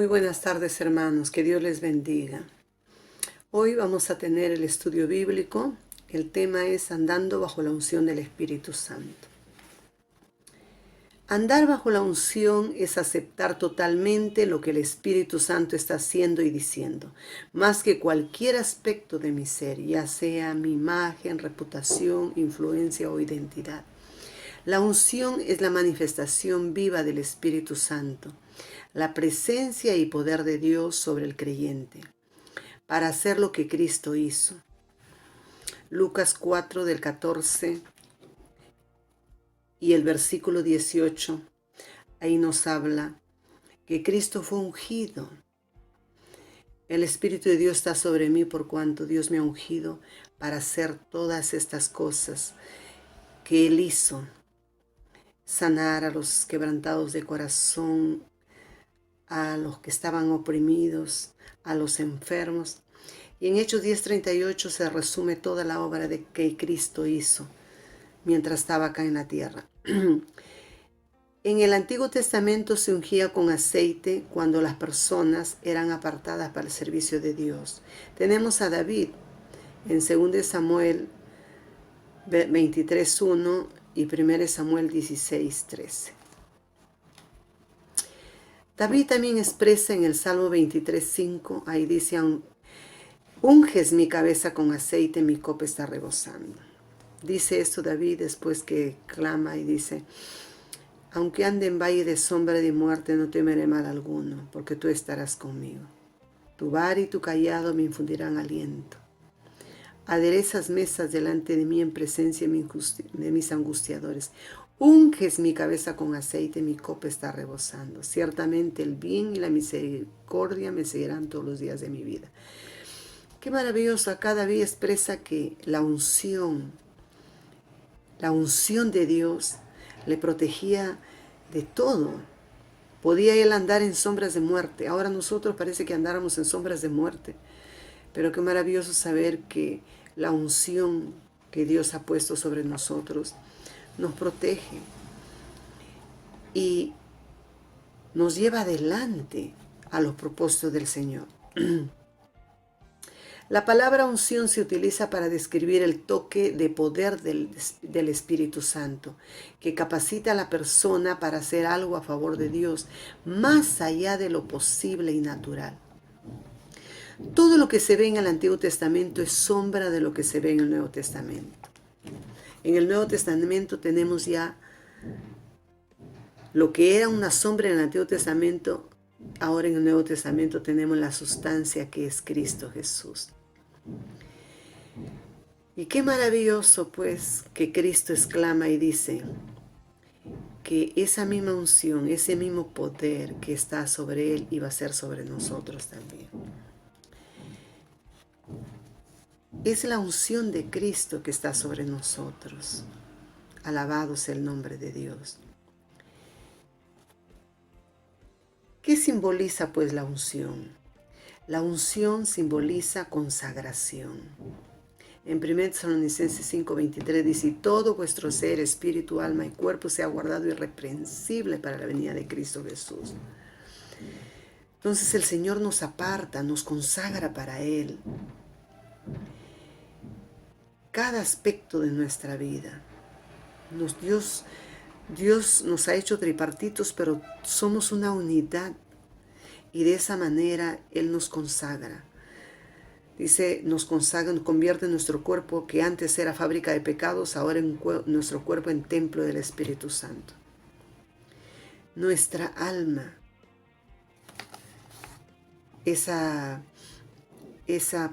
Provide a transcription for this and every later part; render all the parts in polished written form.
Muy buenas tardes, hermanos, que Dios les bendiga. Hoy vamos a tener el estudio bíblico. El tema es andando bajo la unción del Espíritu Santo. Andar bajo la unción es aceptar totalmente lo que el Espíritu Santo está haciendo y diciendo, más que cualquier aspecto de mi ser, ya sea mi imagen, reputación, influencia o identidad. La unción es la manifestación viva del Espíritu Santo, la presencia y poder de Dios sobre el creyente, para hacer lo que Cristo hizo. Lucas 4 del 14 y el versículo 18, ahí nos habla que Cristo fue ungido. El Espíritu de Dios está sobre mí por cuanto Dios me ha ungido para hacer todas estas cosas que Él hizo. Sanar a los quebrantados de corazón, a los que estaban oprimidos, a los enfermos. Y en Hechos 10:38 se resume toda la obra de que Cristo hizo mientras estaba acá en la tierra. En el Antiguo Testamento se ungía con aceite cuando las personas eran apartadas para el servicio de Dios. Tenemos a David en 2 Samuel 23:1 y 1 Samuel 16:13. David también expresa en el Salmo 23:5, ahí dice, unges mi cabeza con aceite, mi copa está rebosando. Dice esto David después que clama y dice, aunque ande en valle de sombra de muerte, no temeré mal alguno, porque tú estarás conmigo. Tu vara y tu cayado me infundirán aliento. Aderezas mesas delante de mí en presencia de mis angustiadores. Unges mi cabeza con aceite, mi copa está rebosando. Ciertamente el bien y la misericordia me seguirán todos los días de mi vida. Qué maravilloso. Acá David expresa que la unción de Dios le protegía de todo. Podía él andar en sombras de muerte. Ahora nosotros parece que andáramos en sombras de muerte. Pero qué maravilloso saber que la unción que Dios ha puesto sobre nosotros nos protege y nos lleva adelante a los propósitos del Señor. La palabra unción se utiliza para describir el toque de poder del Espíritu Santo, que capacita a la persona para hacer algo a favor de Dios, más allá de lo posible y natural. Todo lo que se ve en el Antiguo Testamento es sombra de lo que se ve en el Nuevo Testamento. En el Nuevo Testamento tenemos ya lo que era una sombra en el Antiguo Testamento. Ahora en el Nuevo Testamento tenemos la sustancia que es Cristo Jesús. Y qué maravilloso pues que Cristo exclama y dice que esa misma unción, ese mismo poder que está sobre Él iba a ser sobre nosotros también. Es la unción de Cristo que está sobre nosotros. Alabado sea el nombre de Dios. ¿Qué simboliza pues la unción? La unción simboliza consagración. En 1 Tesalonicenses 5:23 dice, y todo vuestro ser, espíritu, alma y cuerpo sea guardado irreprensible para la venida de Cristo Jesús. Entonces el Señor nos aparta, nos consagra para Él. Cada aspecto de nuestra vida. Dios nos ha hecho tripartitos, pero somos una unidad. Y de esa manera Él nos consagra. Dice, nos consagra, nos convierte en nuestro cuerpo, que antes era fábrica de pecados, ahora en nuestro cuerpo en templo del Espíritu Santo. Nuestra alma, esa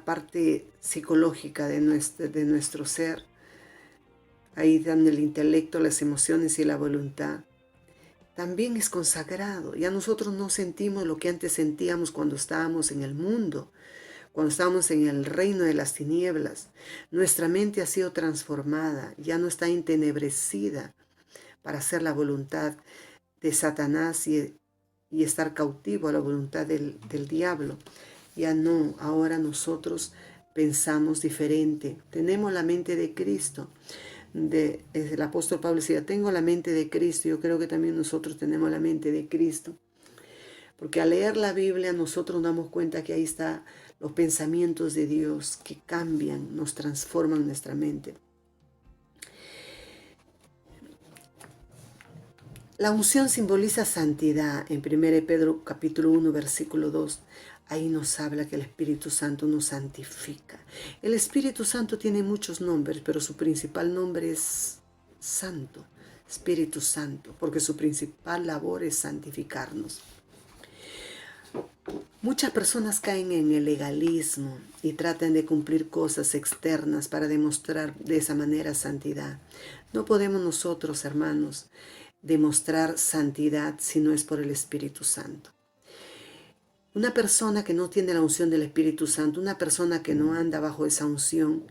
parte psicológica de nuestro ser, ahí dan el intelecto, las emociones y la voluntad, también es consagrado. Ya nosotros no sentimos lo que antes sentíamos cuando estábamos en el mundo, cuando estábamos en el reino de las tinieblas. Nuestra mente ha sido transformada, ya no está entenebrecida para hacer la voluntad de Satanás y estar cautivo a la voluntad del diablo. Ya no, ahora nosotros pensamos diferente, tenemos la mente de Cristo. El apóstol Pablo decía, tengo la mente de Cristo. Yo creo que también nosotros tenemos la mente de Cristo, Porque al leer la Biblia nosotros nos damos cuenta que ahí están los pensamientos de Dios que cambian, nos transforman nuestra mente. La unción simboliza santidad. En 1 Pedro capítulo 1, versículo 2, ahí nos habla que el Espíritu Santo nos santifica. El Espíritu Santo tiene muchos nombres, pero su principal nombre es Santo, Espíritu Santo, porque su principal labor es santificarnos. Muchas personas caen en el legalismo y tratan de cumplir cosas externas para demostrar de esa manera santidad. No podemos nosotros, hermanos, demostrar santidad si no es por el Espíritu Santo. Una persona que no tiene la unción del Espíritu Santo, una persona que no anda bajo esa unción,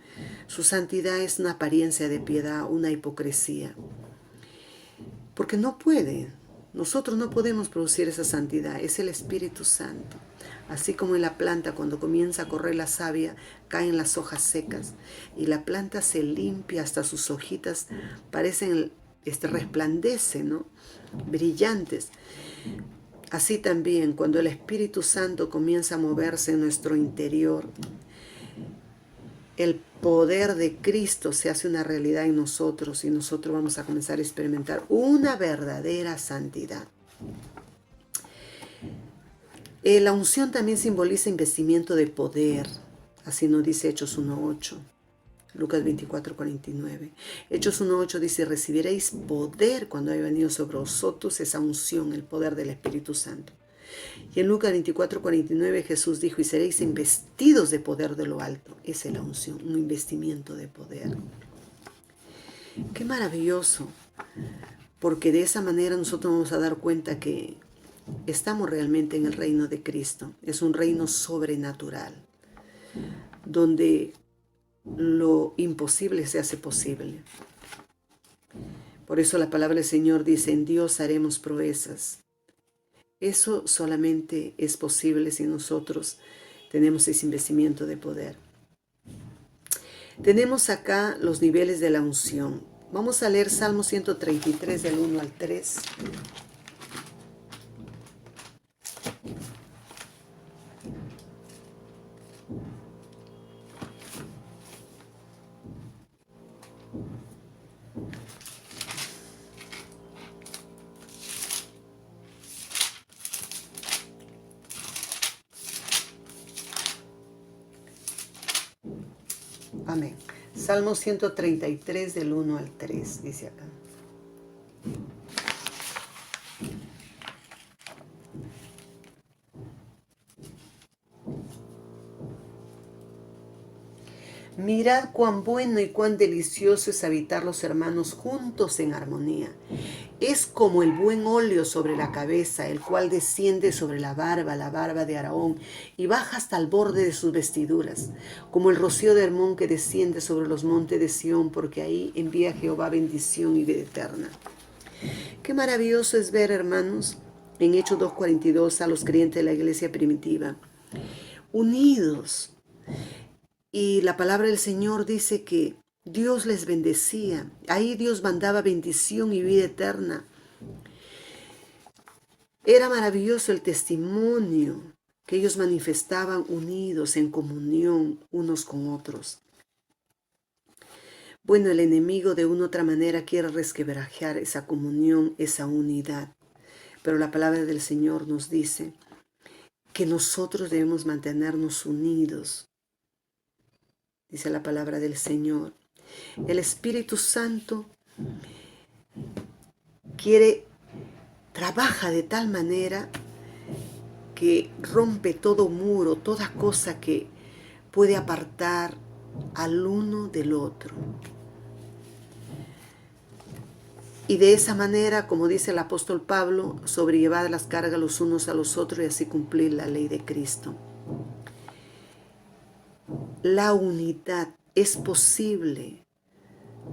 su santidad es una apariencia de piedad, una hipocresía. Porque no puede, nosotros no podemos producir esa santidad, es el Espíritu Santo. Así como en la planta cuando comienza a correr la savia, caen las hojas secas y la planta se limpia hasta sus hojitas, parecen resplandecen, ¿no? Brillantes. Así también, cuando el Espíritu Santo comienza a moverse en nuestro interior, el poder de Cristo se hace una realidad en nosotros y nosotros vamos a comenzar a experimentar una verdadera santidad. La unción también simboliza investimiento de poder, así nos dice Hechos 1:8. Lucas 24:49. Hechos 1:8 dice, recibiréis poder cuando haya venido sobre vosotros esa unción, el poder del Espíritu Santo. Y en Lucas 24:49 Jesús dijo, y seréis investidos de poder de lo alto. Esa es la unción, un investimiento de poder. Qué maravilloso, porque de esa manera nosotros vamos a dar cuenta que estamos realmente en el reino de Cristo. Es un reino sobrenatural, donde lo imposible se hace posible. Por eso la palabra del Señor dice, en Dios haremos proezas. Eso solamente es posible si nosotros tenemos ese investimiento de poder. Tenemos acá los niveles de la unción. Vamos a leer Salmo 133 del 1 al 3. Amén. Salmo 133 del 1 al 3, dice acá. Mirad cuán bueno y cuán delicioso es habitar los hermanos juntos en armonía. Es como el buen óleo sobre la cabeza, el cual desciende sobre la barba de Aarón, y baja hasta el borde de sus vestiduras, como el rocío de Hermón que desciende sobre los montes de Sión, porque ahí envía Jehová bendición y vida eterna. Qué maravilloso es ver, hermanos, en Hechos 2:42 a los creyentes de la iglesia primitiva, unidos. Y la palabra del Señor dice que Dios les bendecía. Ahí Dios mandaba bendición y vida eterna. Era maravilloso el testimonio que ellos manifestaban unidos en comunión unos con otros. Bueno, el enemigo de una u otra manera quiere resquebrajar esa comunión, esa unidad. Pero la palabra del Señor nos dice que nosotros debemos mantenernos unidos. Dice la palabra del Señor. El Espíritu Santo trabaja de tal manera que rompe todo muro, toda cosa que puede apartar al uno del otro. Y de esa manera, como dice el apóstol Pablo, sobrellevad las cargas los unos a los otros y así cumplir la ley de Cristo. La unidad es posible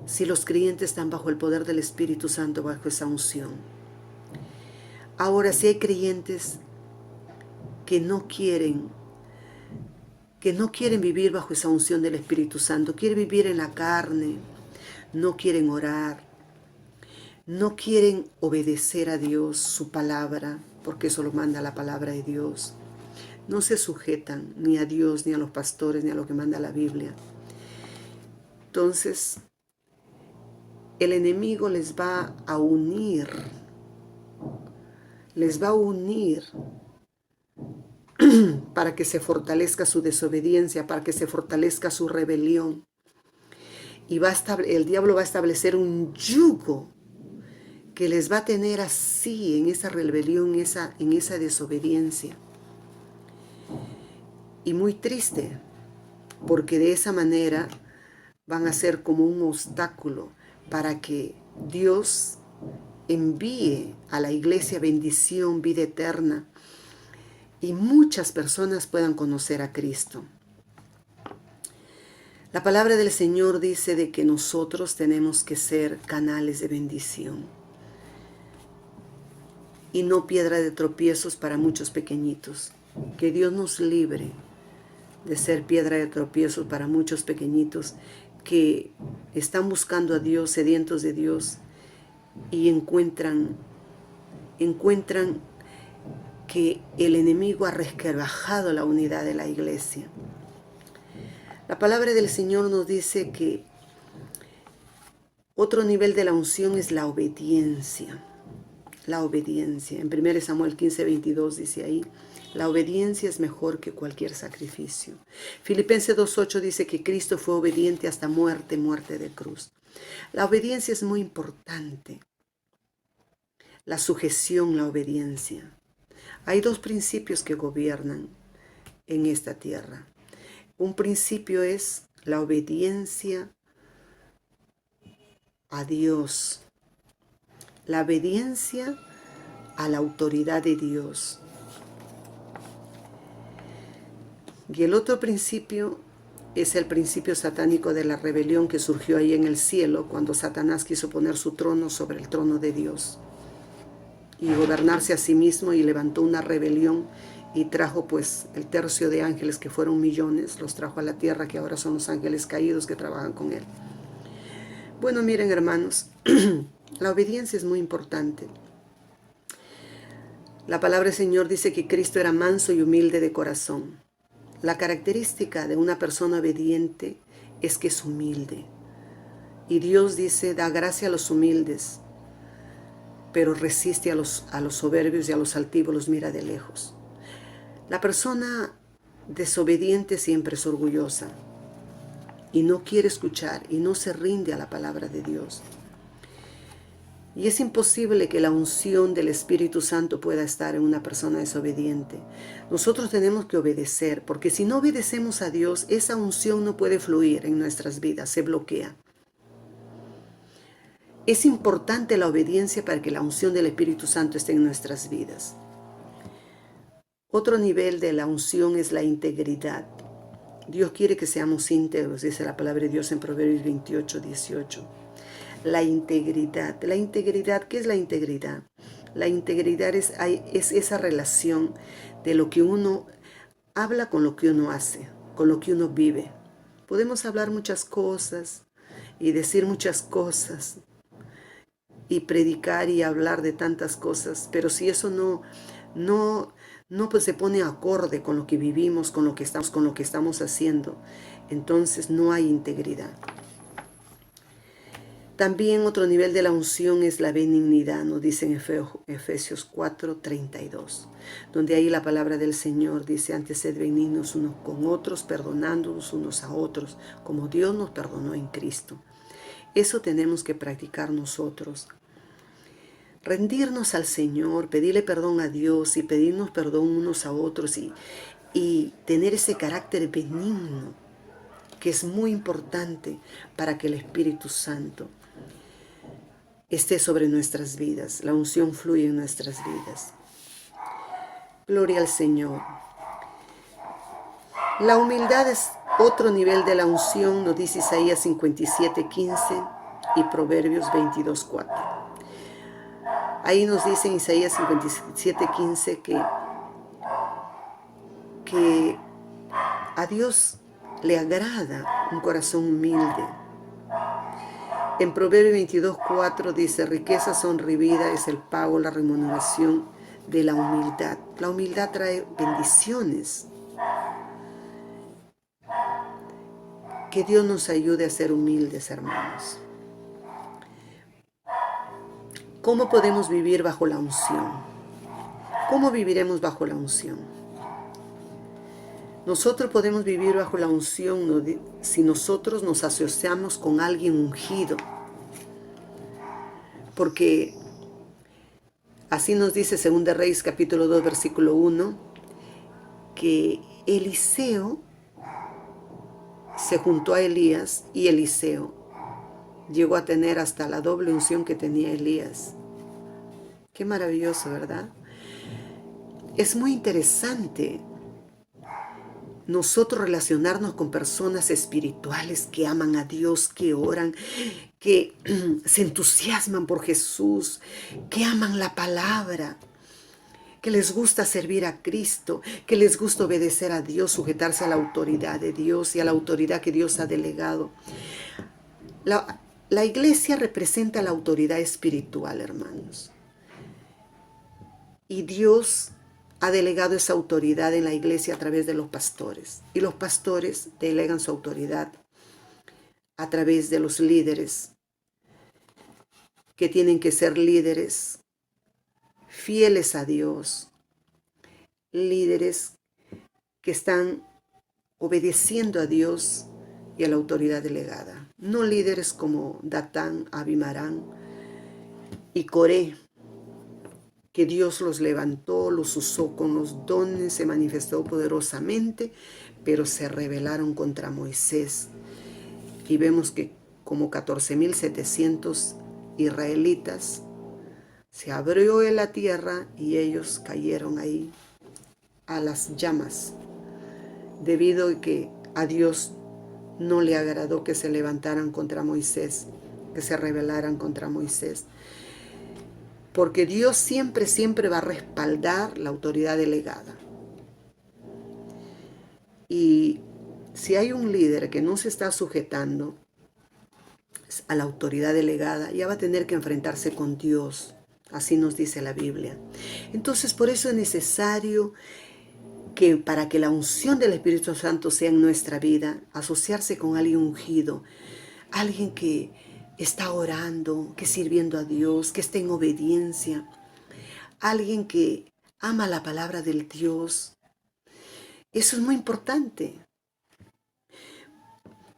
si los creyentes están bajo el poder del Espíritu Santo, bajo esa unción. Ahora, si hay creyentes que no quieren vivir bajo esa unción del Espíritu Santo, quieren vivir en la carne, no quieren orar, no quieren obedecer a Dios, su palabra, porque eso lo manda la palabra de Dios. No se sujetan ni a Dios, ni a los pastores, ni a lo que manda la Biblia. Entonces, el enemigo les va a unir para que se fortalezca su desobediencia, para que se fortalezca su rebelión. Y el diablo va a establecer un yugo que les va a tener así, en esa rebelión, en esa desobediencia. Y muy triste, porque de esa manera van a ser como un obstáculo para que Dios envíe a la iglesia bendición, vida eterna, y muchas personas puedan conocer a Cristo. La palabra del Señor dice de que nosotros tenemos que ser canales de bendición y no piedra de tropiezos para muchos pequeñitos. Que Dios nos libre de ser piedra de tropiezos para muchos pequeñitos que están buscando a Dios, sedientos de Dios, y encuentran que el enemigo ha resquebrajado la unidad de la iglesia. La palabra del Señor nos dice que otro nivel de la unción es la obediencia. La obediencia. En 1 Samuel 15:22 dice ahí, la obediencia es mejor que cualquier sacrificio. Filipenses 2:8 dice que Cristo fue obediente hasta muerte de cruz. La obediencia es muy importante. La sujeción, la obediencia. Hay dos principios que gobiernan en esta tierra. Un principio es la obediencia a Dios. La obediencia a la autoridad de Dios. Y el otro principio es el principio satánico de la rebelión que surgió ahí en el cielo cuando Satanás quiso poner su trono sobre el trono de Dios y gobernarse a sí mismo, y levantó una rebelión y trajo pues el tercio de ángeles, que fueron millones, los trajo a la tierra, que ahora son los ángeles caídos que trabajan con él. Bueno, miren, hermanos, la obediencia es muy importante. La palabra del Señor dice que Cristo era manso y humilde de corazón. La característica de una persona obediente es que es humilde. Y Dios dice, da gracia a los humildes, pero resiste a los soberbios y a los altivos los mira de lejos. La persona desobediente siempre es orgullosa y no quiere escuchar y no se rinde a la palabra de Dios. Y es imposible que la unción del Espíritu Santo pueda estar en una persona desobediente. Nosotros tenemos que obedecer, porque si no obedecemos a Dios, esa unción no puede fluir en nuestras vidas, se bloquea. Es importante la obediencia para que la unción del Espíritu Santo esté en nuestras vidas. Otro nivel de la unción es la integridad. Dios quiere que seamos íntegros, dice la palabra de Dios en Proverbios 28:18. La integridad. La integridad, ¿qué es la integridad? La integridad es esa relación de lo que uno habla con lo que uno hace, con lo que uno vive. Podemos hablar muchas cosas y decir muchas cosas y predicar y hablar de tantas cosas, pero si eso no pues se pone acorde con lo que vivimos, con lo que estamos haciendo, entonces no hay integridad. También otro nivel de la unción es la benignidad, nos dice en Efesios 4:32, donde ahí la palabra del Señor dice, antes sed benignos unos con otros, perdonándonos unos a otros, como Dios nos perdonó en Cristo. Eso tenemos que practicar nosotros. Rendirnos al Señor, pedirle perdón a Dios y pedirnos perdón unos a otros y tener ese carácter benigno, que es muy importante para que el Espíritu Santo esté sobre nuestras vidas. La unción fluye en nuestras vidas. Gloria al Señor. La humildad es otro nivel de la unción, nos dice Isaías 57:15 y Proverbios 22:4. Ahí nos dice en Isaías 57:15 que a Dios le agrada un corazón humilde. En Proverbios 22:4 dice, riquezas son vida, es el pago, la remuneración de la humildad. La humildad trae bendiciones. Que Dios nos ayude a ser humildes, hermanos. ¿Cómo podemos vivir bajo la unción? ¿Cómo viviremos bajo la unción? Nosotros podemos vivir bajo la unción si nosotros nos asociamos con alguien ungido. Porque así nos dice 2 Reyes capítulo 2 versículo 1, que Eliseo se juntó a Elías y Eliseo llegó a tener hasta la doble unción que tenía Elías. Qué maravilloso, ¿verdad? Es muy interesante nosotros relacionarnos con personas espirituales que aman a Dios, que oran, que se entusiasman por Jesús, que aman la palabra, que les gusta servir a Cristo, que les gusta obedecer a Dios, sujetarse a la autoridad de Dios y a la autoridad que Dios ha delegado. La iglesia representa la autoridad espiritual, hermanos. Y Dios ha delegado esa autoridad en la iglesia a través de los pastores. Y los pastores delegan su autoridad a través de los líderes, que tienen que ser líderes fieles a Dios, líderes que están obedeciendo a Dios y a la autoridad delegada. No líderes como Datán, Abimarán y Coré, que Dios los levantó, los usó con los dones, se manifestó poderosamente, pero se rebelaron contra Moisés. Y vemos que como 14.700 israelitas se abrió en la tierra y ellos cayeron ahí a las llamas, debido a que a Dios no le agradó que se levantaran contra Moisés, que se rebelaran contra Moisés. Porque Dios siempre va a respaldar la autoridad delegada. Y si hay un líder que no se está sujetando a la autoridad delegada, ya va a tener que enfrentarse con Dios. Así nos dice la Biblia. Entonces, por eso es necesario que para que la unción del Espíritu Santo sea en nuestra vida, asociarse con alguien ungido, alguien que está orando, que sirviendo a Dios, que está en obediencia, alguien que ama la palabra del Dios. Eso es muy importante,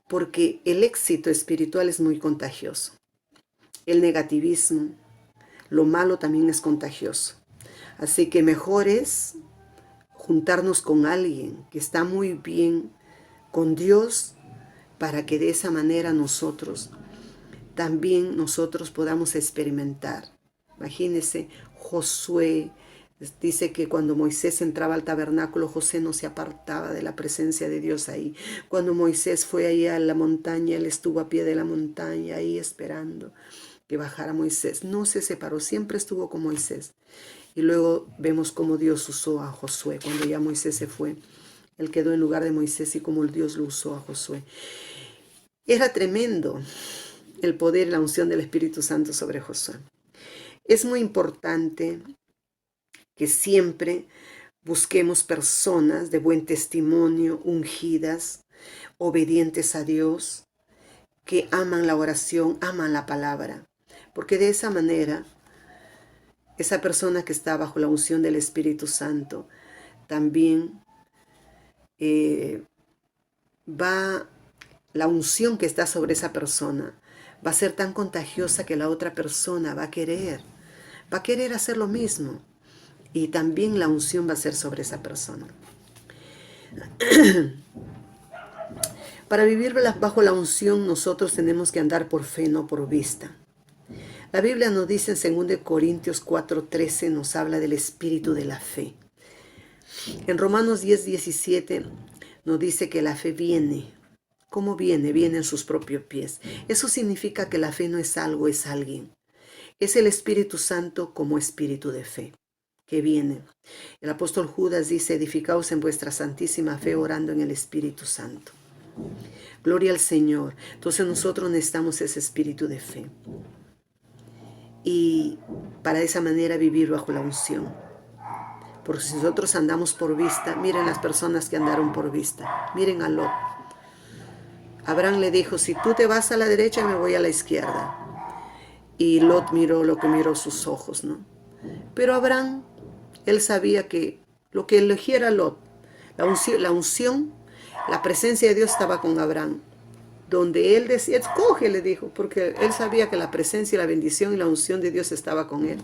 porque el éxito espiritual es muy contagioso. El negativismo, lo malo también es contagioso. Así que mejor es juntarnos con alguien que está muy bien con Dios, para que de esa manera nosotros podamos experimentar. Imagínense, Josué dice que cuando Moisés entraba al tabernáculo, José no se apartaba de la presencia de Dios ahí. Cuando Moisés fue ahí a la montaña, él estuvo a pie de la montaña ahí esperando que bajara Moisés. No se separó, siempre estuvo con Moisés. Y luego vemos cómo Dios usó a Josué. Cuando ya Moisés se fue, él quedó en lugar de Moisés y cómo Dios lo usó a Josué. Era tremendo el poder y la unción del Espíritu Santo sobre Josué. Es muy importante que siempre busquemos personas de buen testimonio, ungidas, obedientes a Dios, que aman la oración, aman la palabra. Porque de esa manera, esa persona que está bajo la unción del Espíritu Santo, también la unción que está sobre esa persona va a ser tan contagiosa que la otra persona va a querer hacer lo mismo. Y también la unción va a ser sobre esa persona. Para vivir bajo la unción, nosotros tenemos que andar por fe, no por vista. La Biblia nos dice en 2 Corintios 4:13, nos habla del espíritu de la fe. En Romanos 10:17 nos dice que la fe viene. ¿Cómo viene? Viene en sus propios pies. Eso significa que la fe no es algo, es alguien. Es el Espíritu Santo como espíritu de fe que viene. El apóstol Judas dice: edificaos en vuestra santísima fe orando en el Espíritu Santo. Gloria al Señor. Entonces nosotros necesitamos ese espíritu de fe. Y para de esa manera vivir bajo la unción. Porque si nosotros andamos por vista, miren las personas que andaron por vista. Miren a Lot. Abraham le dijo, si tú te vas a la derecha, me voy a la izquierda. Y Lot miró lo que miró sus ojos, ¿no? Pero Abraham, él sabía que lo que eligiera Lot, la unción, la presencia de Dios estaba con Abraham. Donde él decía, escoge, le dijo, porque él sabía que la presencia, la bendición y la unción de Dios estaba con él.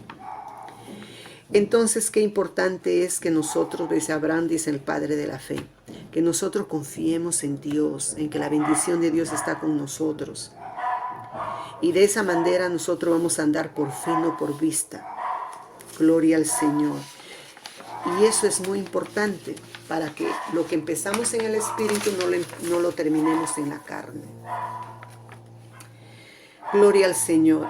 Entonces, qué importante es que nosotros, dice Abraham, dice el padre de la fe, que nosotros confiemos en Dios, en que la bendición de Dios está con nosotros. Y de esa manera nosotros vamos a andar por fe, no por vista. Gloria al Señor. Y eso es muy importante para que lo que empezamos en el Espíritu no lo terminemos en la carne. Gloria al Señor.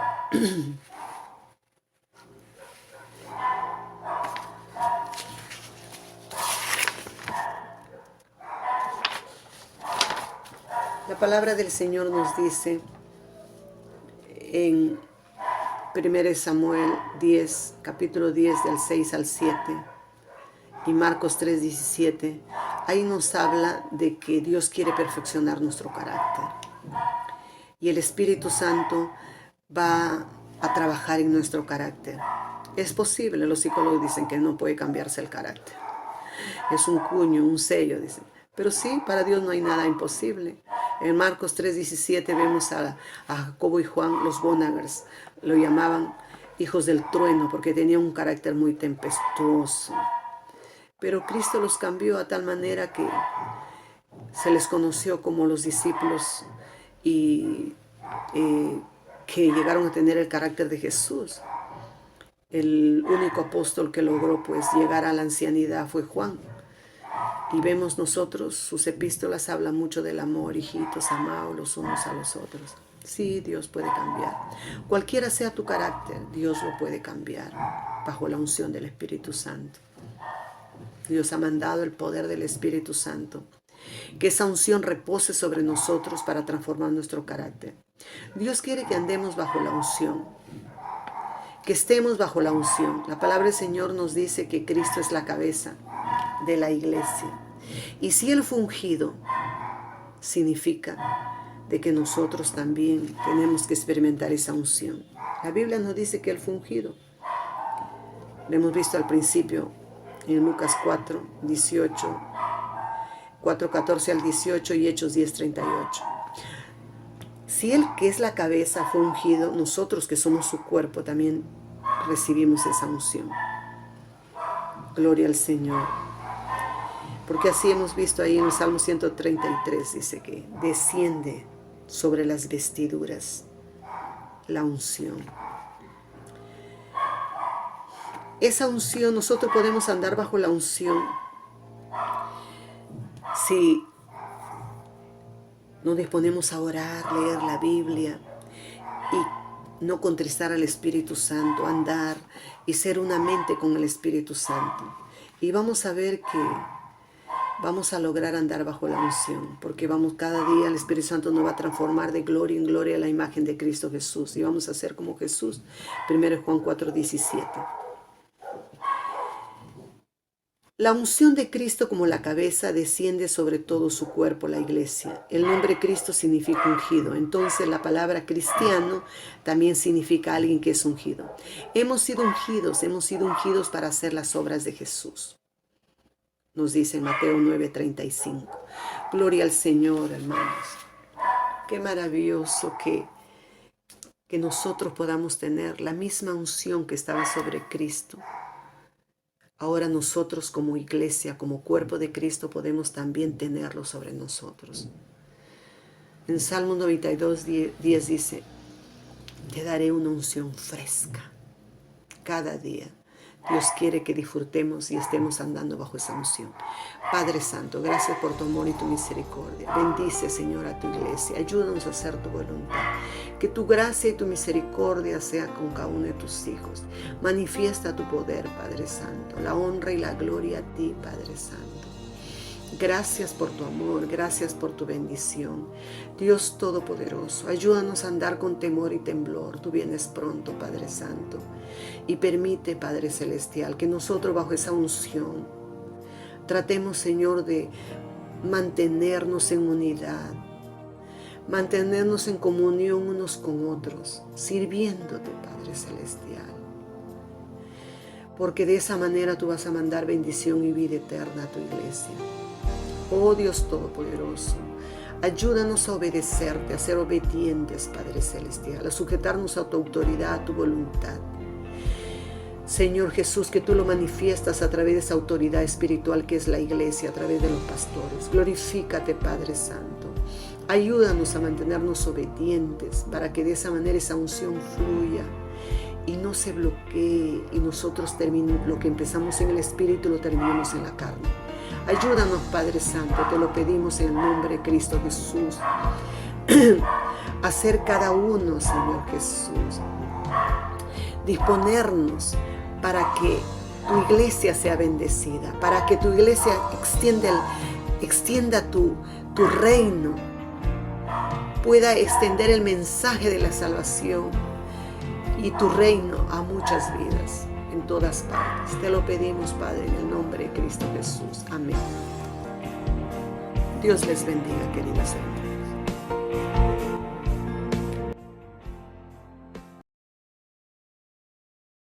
La palabra del Señor nos dice en 1 Samuel 10, capítulo 10, del 6 al 7, y Marcos 3, 17, ahí nos habla de que Dios quiere perfeccionar nuestro carácter. Y el Espíritu Santo va a trabajar en nuestro carácter. Es posible, los psicólogos dicen que no puede cambiarse el carácter. Es un cuño, un sello, dicen. Pero sí, para Dios no hay nada imposible. En Marcos 3:17 vemos a Jacobo y Juan, los Boanerges, lo llamaban hijos del trueno porque tenían un carácter muy tempestuoso. Pero Cristo los cambió a tal manera que se les conoció como los discípulos y que llegaron a tener el carácter de Jesús. El único apóstol que logró pues llegar a la ancianidad fue Juan. Y vemos nosotros, sus epístolas hablan mucho del amor, hijitos, amados los unos a los otros. Sí, Dios puede cambiar. Cualquiera sea tu carácter, Dios lo puede cambiar bajo la unción del Espíritu Santo. Dios ha mandado el poder del Espíritu Santo. Que esa unción repose sobre nosotros para transformar nuestro carácter. Dios quiere que andemos bajo la unción. Que estemos bajo la unción. La palabra del Señor nos dice que Cristo es la cabeza de la iglesia. Y si Él fue ungido, significa de que nosotros también tenemos que experimentar esa unción. La Biblia nos dice que Él fue ungido. Lo hemos visto al principio en Lucas 4, 18, 4, 14 al 18 y Hechos 10, 38. Si Él, que es la cabeza, fue ungido, nosotros que somos su cuerpo también recibimos esa unción. Gloria al Señor. Porque así hemos visto ahí en el Salmo 133, dice que desciende sobre las vestiduras la unción. Esa unción, nosotros podemos andar bajo la unción si nos disponemos a orar, leer la Biblia y no contristar al Espíritu Santo, andar y ser una mente con el Espíritu Santo. Y vamos a ver que vamos a lograr andar bajo la unción, porque cada día el Espíritu Santo nos va a transformar de gloria en gloria a la imagen de Cristo Jesús. Y vamos a ser como Jesús. 1 Juan 4, 17. La unción de Cristo como la cabeza desciende sobre todo su cuerpo, la iglesia. El nombre Cristo significa ungido. Entonces la palabra cristiano también significa alguien que es ungido. Hemos sido ungidos para hacer las obras de Jesús. Nos dice en Mateo 9:35. Gloria al Señor, hermanos. Qué maravilloso que nosotros podamos tener la misma unción que estaba sobre Cristo. Ahora nosotros como iglesia, como cuerpo de Cristo, podemos también tenerlo sobre nosotros. En Salmo 92:10 dice, te daré una unción fresca cada día. Dios quiere que disfrutemos y estemos andando bajo esa unción. Padre Santo, gracias por tu amor y tu misericordia. Bendice, Señor, a tu iglesia. Ayúdanos a hacer tu voluntad. Que tu gracia y tu misericordia sea con cada uno de tus hijos. Manifiesta tu poder, Padre Santo. La honra y la gloria a ti, Padre Santo. Gracias por tu amor, gracias por tu bendición. Dios Todopoderoso, ayúdanos a andar con temor y temblor. Tú vienes pronto, Padre Santo. Y permite, Padre Celestial, que nosotros bajo esa unción tratemos, Señor, de mantenernos en unidad, mantenernos en comunión unos con otros, sirviéndote, Padre Celestial. Porque de esa manera tú vas a mandar bendición y vida eterna a tu iglesia. Oh Dios Todopoderoso, ayúdanos a obedecerte, a ser obedientes, Padre Celestial, a sujetarnos a tu autoridad, a tu voluntad. Señor Jesús, que tú lo manifiestas a través de esa autoridad espiritual que es la iglesia, a través de los pastores. Glorifícate, Padre Santo. Ayúdanos a mantenernos obedientes para que de esa manera esa unción fluya y no se bloquee y nosotros terminemos lo que empezamos en el espíritu lo terminemos en la carne. Ayúdanos, Padre Santo, te lo pedimos en el nombre de Cristo Jesús. Hacer cada uno, Señor Jesús, disponernos para que tu iglesia sea bendecida, para que tu iglesia extienda tu reino, pueda extender el mensaje de la salvación y tu reino a muchas vidas en todas partes. Te lo pedimos, Padre, en el nombre de Cristo Jesús. Amén. Dios les bendiga, queridos hermanos.